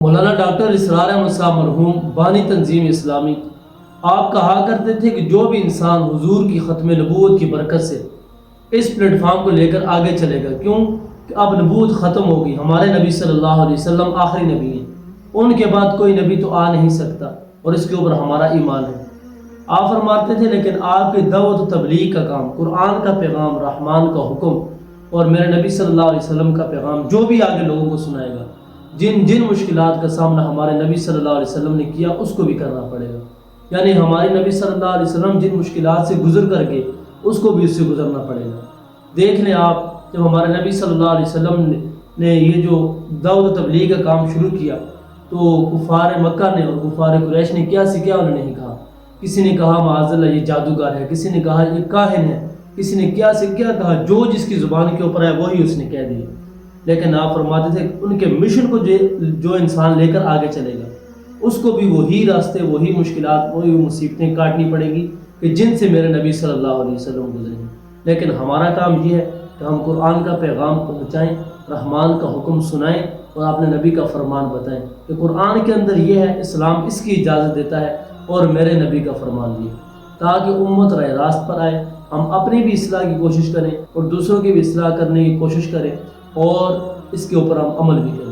مولانا doctor اسرار احمد صاحب مرحوم بانی تنظیم اسلامی آپ کہا کرتے تھے کہ جو بھی انسان حضور کی ختم نبوت کی برکت سے اس پلیٹ فارم کو لے کر آگے چلے گا، کیوں کہ اب نبوت ختم ہوگی، ہمارے نبی صلی اللہ علیہ وسلم آخری نبی ہیں، ان کے بعد کوئی نبی تو آ نہیں سکتا، اور اس کے اوپر ہمارا ایمان ہے۔ آپ فرماتے تھے لیکن آپ کی دعوت و تبلیغ کا کام، قرآن کا پیغام، رحمان کا حکم اور میرے نبی صلی اللہ علیہ وسلم کا پیغام جو بھی آگے لوگوں کو سنائے گا، جن مشکلات کا سامنا ہمارے نبی صلی اللہ علیہ وسلم نے کیا اس کو بھی کرنا پڑے گا، یعنی ہمارے نبی صلی اللہ علیہ وسلم جن مشکلات سے گزر کر کے اس کو بھی اس سے گزرنا پڑے گا۔ دیکھ لیں آپ، جب ہمارے نبی صلی اللہ علیہ وسلم نے یہ جو دعوت و تبلیغ کا کام شروع کیا تو کفار مکہ نے اور کفار قریش نے کیا سے کیا انہوں نے کہا، کسی نے کہا معاذ اللہ یہ جادوگر ہے، کسی نے کہا یہ کاہن ہے، کسی نے کیا سے کیا کہا، جو جس کی زبان کے اوپر ہے وہی اس نے کہہ دیا۔ لیکن آپ فرماتے تھے ان کے مشن کو جو انسان لے کر آگے چلے گا اس کو بھی وہی راستے، وہی مشکلات، وہی مصیبتیں کاٹنی پڑیں گی کہ جن سے میرے نبی صلی اللہ علیہ وسلم گزرے ہیں۔ لیکن ہمارا کام یہ ہے کہ ہم قرآن کا پیغام پہنچائیں، رحمان کا حکم سنائیں اور اپنے نبی کا فرمان بتائیں کہ قرآن کے اندر یہ ہے، اسلام اس کی اجازت دیتا ہے اور میرے نبی کا فرمان یہ ہے، تاکہ امت راہ راست پر آئے، ہم اپنی بھی اصلاح کی کوشش کریں اور دوسروں کی بھی اصلاح کرنے کی کوشش کریں اور اس کے اوپر ہم عمل بھی کریں۔